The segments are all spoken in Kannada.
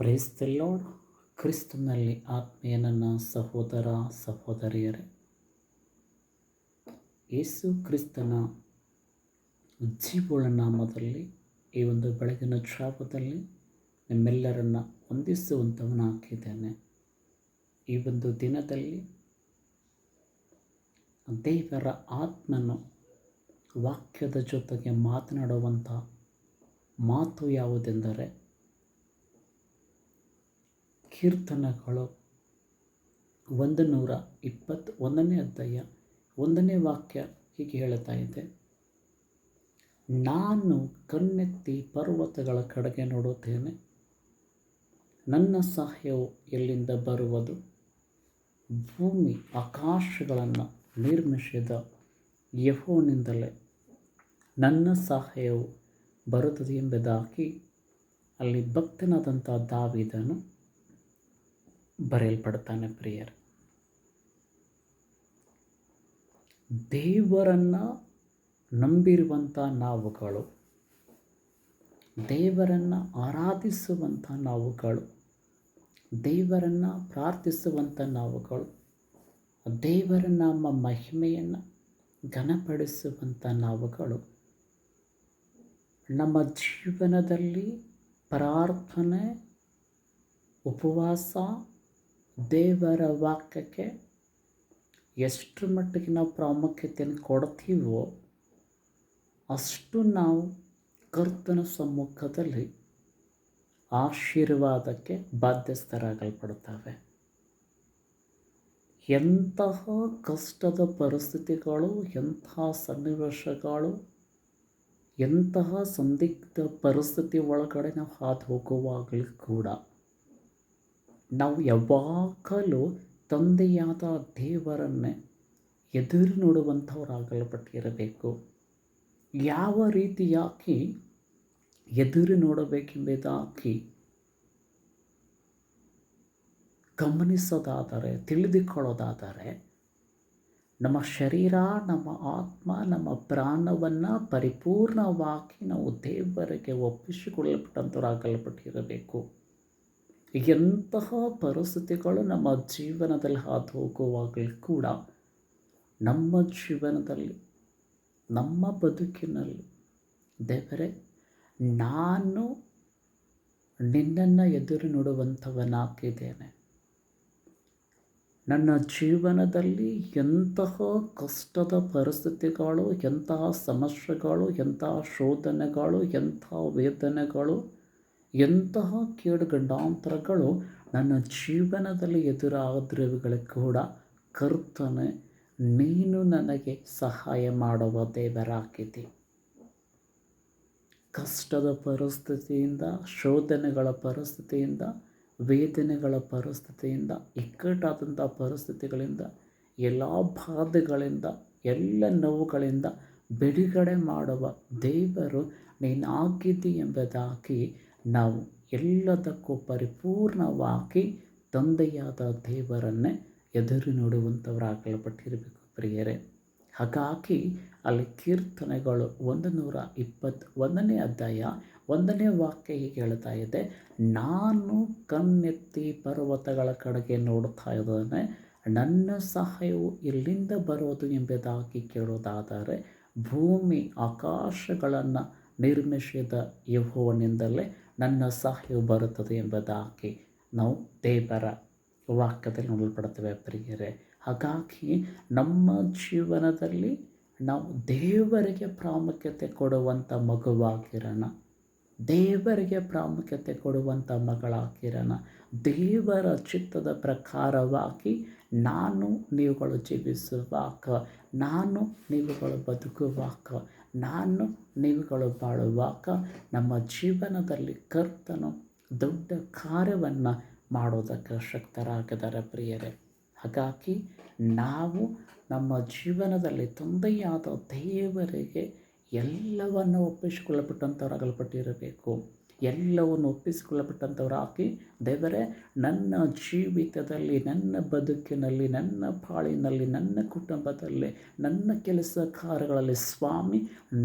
Price the lord. ಕ್ರಿಸ್ತನಲ್ಲಿ ಆತ್ಮೀಯ ನನ್ನ ಸಹೋದರ ಸಹೋದರಿಯರೇ, ಯೇಸು ಕ್ರಿಸ್ತನ ಜೀವಳ ನಾಮದಲ್ಲಿ ಈ ಒಂದು ಬೆಳಗಿನ ಜಾವದಲ್ಲಿ ನಿಮ್ಮೆಲ್ಲರನ್ನ ವಂದಿಸುವಂಥವನಾಗಿದ್ದೇನೆ. ಈ ಒಂದು ದಿನದಲ್ಲಿ ದೇವರ ಆತ್ಮನು ವಾಕ್ಯದ ಜೊತೆಗೆ ಮಾತನಾಡುವಂಥ ಮಾತು ಯಾವುದೆಂದರೆ, ಕೀರ್ತನೆಗಳು 121ನೇ ಅಧ್ಯಾಯ 1ನೇ ವಾಕ್ಯ ಹೀಗೆ ಹೇಳ್ತಾ ಇದೆ: ನಾನು ಕಣ್ಣೆತ್ತಿ ಪರ್ವತಗಳ ಕಡೆಗೆ ನೋಡುತ್ತೇನೆ, ನನ್ನ ಸಹಾಯವು ಎಲ್ಲಿಂದ ಬರುವುದು? ಭೂಮಿ ಆಕಾಶಗಳನ್ನು ನಿರ್ಮಿಸಿದ ಯೆಹೋವನಿಂದಲೇ ನನ್ನ ಸಹಾಯವು ಬರುತ್ತದೆ ಎಂಬುದಾಗಿ ಅಲ್ಲಿ ಭಕ್ತನಾದಂಥ ದಾವೀದನು ಬರೆಯಲ್ಪಡ್ತಾನೆ. ಪ್ರಿಯರೇ, ದೇವರನ್ನು ನಂಬಿರುವಂಥ ನಾವುಗಳು, ದೇವರನ್ನು ಆರಾಧಿಸುವಂಥ ನಾವುಗಳು, ದೇವರನ್ನು ಪ್ರಾರ್ಥಿಸುವಂಥ ನಾವುಗಳು, ದೇವರ ನಮ್ಮ ಮಹಿಮೆಯನ್ನು ಘನಪಡಿಸುವಂಥ ನಾವುಗಳು ನಮ್ಮ ಜೀವನದಲ್ಲಿ ಪ್ರಾರ್ಥನೆ, ಉಪವಾಸ, ದೇವರ ವಾಕ್ಯಕ್ಕೆ ಎಷ್ಟು ಮಟ್ಟಿಗೆ ನಾವು ಪ್ರಾಮುಖ್ಯತೆಯನ್ನು ಕೊಡ್ತೀವೋ ಅಷ್ಟು ನಾವು ಕರ್ತನ ಸಮ್ಮುಖದಲ್ಲಿ ಆಶೀರ್ವಾದಕ್ಕೆ ಬಾಧ್ಯಸ್ಥರಾಗಲ್ಪಡ್ತವೆ. ಎಂತಹ ಕಷ್ಟದ ಪರಿಸ್ಥಿತಿಗಳು, ಎಂತಹ ಸನ್ನಿವೇಶಗಳು, ಎಂತಹ ಸಂದಿಗ್ಧ ಪರಿಸ್ಥಿತಿ ಒಳಗಡೆ ನಾವು ಹಾದು ಹೋಗುವಾಗಲೂ ಕೂಡ ನಾವು ಯಾವಾಗಲೂ ತಂದೆಯಾದ ದೇವರನ್ನೇ ಎದುರು ನೋಡುವಂಥವರಾಗಲ್ಪಟ್ಟಿರಬೇಕು. ಯಾವ ರೀತಿಯಾಗಿ ಎದುರು ನೋಡಬೇಕೆಂಬುದಾಗಿ ಗಮನಿಸೋದಾದರೆ, ತಿಳಿದುಕೊಳ್ಳೋದಾದರೆ, ನಮ್ಮ ಶರೀರ, ನಮ್ಮ ಆತ್ಮ, ನಮ್ಮ ಪ್ರಾಣವನ್ನು ಪರಿಪೂರ್ಣವಾಗಿ ನಾವು ದೇವರಿಗೆ ಒಪ್ಪಿಸಿಕೊಳ್ಳಲ್ಪಟ್ಟಂಥವರಾಗಲ್ಪಟ್ಟಿರಬೇಕು. ಎಂತಹ ಪರಿಸ್ಥಿತಿಗಳು ನಮ್ಮ ಜೀವನದಲ್ಲಿ ಹಾದು ಹೋಗುವಾಗಲೂ ಕೂಡ ನಮ್ಮ ಜೀವನದಲ್ಲಿ, ನಮ್ಮ ಬದುಕಿನಲ್ಲಿ ದೇವರೇ, ನಾನು ನಿನ್ನನ್ನು ಎದುರು ನೋಡುವಂಥವನಾಗಿದ್ದೇನೆ. ನನ್ನ ಜೀವನದಲ್ಲಿ ಎಂತಹ ಕಷ್ಟದ ಪರಿಸ್ಥಿತಿಗಳು, ಎಂತಹ ಸಮಸ್ಯೆಗಳು, ಎಂತಹ ಶೋಧನೆಗಳು, ಎಂತಹ ವೇದನೆಗಳು, ಎಂತಹ ಕೇಡು ಗಂಡಾಂತರಗಳು ನನ್ನ ಜೀವನದಲ್ಲಿ ಎದುರಾದ್ರವುಗಳು ಕೂಡ ಕರ್ತನೆ, ನೀನು ನನಗೆ ಸಹಾಯ ಮಾಡುವ ದೇವರಾಗಿದ್ದಿ. ಕಷ್ಟದ ಪರಿಸ್ಥಿತಿಯಿಂದ, ಶೋಧನೆಗಳ ಪರಿಸ್ಥಿತಿಯಿಂದ, ವೇದನೆಗಳ ಪರಿಸ್ಥಿತಿಯಿಂದ, ಇಕ್ಕಟ್ಟಾದಂಥ ಪರಿಸ್ಥಿತಿಗಳಿಂದ, ಎಲ್ಲ ಬಾಧೆಗಳಿಂದ, ಎಲ್ಲ ನೋವುಗಳಿಂದ ಬಿಡುಗಡೆ ಮಾಡುವ ದೇವರು ನೀನಾಗಿದ್ದಿ ಎಂಬುದಾಗಿ ನಾವು ಎಲ್ಲದಕ್ಕೂ ಪರಿಪೂರ್ಣವಾಗಿ ತಂದೆಯಾದ ದೇವರನ್ನೇ ಎದುರು ನೋಡುವಂಥವರಾಗಲ್ಪಟ್ಟಿರಬೇಕು. ಪ್ರಿಯರೇ, ಹಾಗಾಗಿ ಅಲ್ಲಿ ಕೀರ್ತನೆಗಳು 121ನೇ ಅಧ್ಯಾಯ 1ನೇ ವಾಕ್ಯ ಹೀಗೆ ಹೇಳ್ತಾ ಇದೆ: ನಾನು ಕಣ್ಣೆತ್ತಿ ಪರ್ವತಗಳ ಕಡೆಗೆ ನೋಡ್ತಾ ಇದ್ದೇನೆ, ನನ್ನ ಸಹಾಯವು ಎಲ್ಲಿಂದ ಬರೋದು ಎಂಬುದಾಗಿ ಕೇಳೋದಾದರೆ, ಭೂಮಿ ಆಕಾಶಗಳನ್ನು ನಿರ್ಮಿಸಿದ ಯೆಹೋವನಿಂದಲೇ ನನ್ನ ಸಹಾಯವು ಬರುತ್ತದೆ ಎಂಬುದಾಗಿ ನಾವು ದೇವರ ವಾಕ್ಯದಲ್ಲಿ ನೋಡಲ್ಪಡ್ತೇವೆ. ಪ್ರಿಯರೇ, ಹಾಗಾಗಿ ನಮ್ಮ ಜೀವನದಲ್ಲಿ ನಾವು ದೇವರಿಗೆ ಪ್ರಾಮುಖ್ಯತೆ ಕೊಡುವಂಥ ಮಗುವಾಗಿರೋಣ, ದೇವರಿಗೆ ಪ್ರಾಮುಖ್ಯತೆ ಕೊಡುವಂಥ ಮಗಳಾಗಿರೋಣ. ದೇವರ ಚಿತ್ತದ ಪ್ರಕಾರವಾಗಿ ನೀವುಗಳು ಜೀವಿಸುವಾಗ, ನೀವುಗಳು ಬದುಕುವಾಗ, ನೀವುಗಳು ಬಾಳುವಾಗ ನಮ್ಮ ಜೀವನದಲ್ಲಿ ಕರ್ತನು ದೊಡ್ಡ ಕಾರ್ಯವನ್ನು ಮಾಡೋದಕ್ಕೆ ಶಕ್ತರಾಗಿದ್ದಾರೆ. ಪ್ರಿಯರೇ, ಹಾಗಾಗಿ ನಾವು ನಮ್ಮ ಜೀವನದಲ್ಲಿ ತಂದೆಯಾದ ದೇವರಿಗೆ ಎಲ್ಲವನ್ನು ಒಪ್ಪಿಸಿಕೊಳ್ಳಲ್ಪಟ್ಟಂಥವರಾಗಲ್ಪಟ್ಟಿರಬೇಕು. ಎಲ್ಲವನ್ನು ಒಪ್ಪಿಸಿಕೊಳ್ಳಲ್ಪಟ್ಟಂಥವರಾಗಿ ದೇವರೇ, ನನ್ನ ಜೀವಿತದಲ್ಲಿ, ನನ್ನ ಬದುಕಿನಲ್ಲಿ, ನನ್ನ ಬಾಳಿನಲ್ಲಿ, ನನ್ನ ಕುಟುಂಬದಲ್ಲಿ, ನನ್ನ ಕೆಲಸ ಕಾರ್ಯಗಳಲ್ಲಿ ಸ್ವಾಮಿ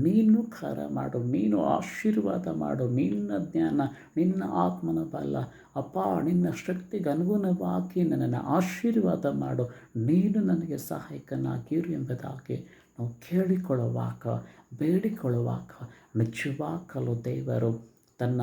ನೀನು ಕಾರ್ಯ ಮಾಡು, ನೀನು ಆಶೀರ್ವಾದ ಮಾಡು. ನಿನ್ನ ಜ್ಞಾನ, ನಿನ್ನ ಆತ್ಮನ ಬಲ ಅಪ್ಪ, ನಿನ್ನ ಶಕ್ತಿಗೆ ಅನುಗುಣವಾಗಿ ನನ್ನನ್ನು ಆಶೀರ್ವಾದ ಮಾಡು. ನೀನು ನನಗೆ ಸಹಾಯಕನಾಗಿರು ಎಂಬುದಾಗಿ ನಾವು ಕೇಳಿಕೊಳ್ಳುವಾಗ, ಬೇಡಿಕೊಳ್ಳುವಾಗ ನಿಜವಾಗಲೂ ದೇವರು ತನ್ನ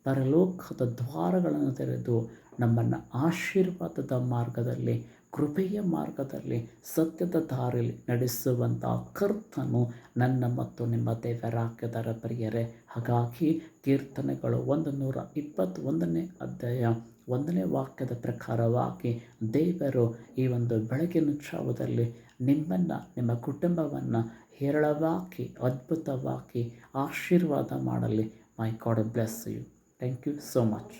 ಪರಲೋಕದ ದ್ವಾರಗಳನ್ನು ತೆರೆದು ನಮ್ಮನ್ನು ಆಶೀರ್ವಾದದ ಮಾರ್ಗದಲ್ಲಿ, ಕೃಪೆಯ ಮಾರ್ಗದಲ್ಲಿ, ಸತ್ಯದ ದಾರಿಯಲ್ಲಿ ನಡೆಸುವಂಥ ಕರ್ತನು ನನ್ನ ಮತ್ತು ನಿಮ್ಮ ದೇವರಾಗಿದ್ದಾರೆ ಪ್ರಿಯರೇ. ಹಾಗಾಗಿ ಕೀರ್ತನೆಗಳು 121ನೇ ಅಧ್ಯಾಯ 1ನೇ ವಾಕ್ಯದ ಪ್ರಕಾರವಾಗಿ ದೇವರು ಈ ಒಂದು ಬೆಳಗಿನ ಜಾವದಲ್ಲಿ ನಿಮ್ಮನ್ನು, ನಿಮ್ಮ ಕುಟುಂಬವನ್ನು ಹೇರಳವಾಗಿ, ಅದ್ಭುತವಾಗಿ ಆಶೀರ್ವಾದ ಮಾಡಲಿ. My God bless you. Thank you so much.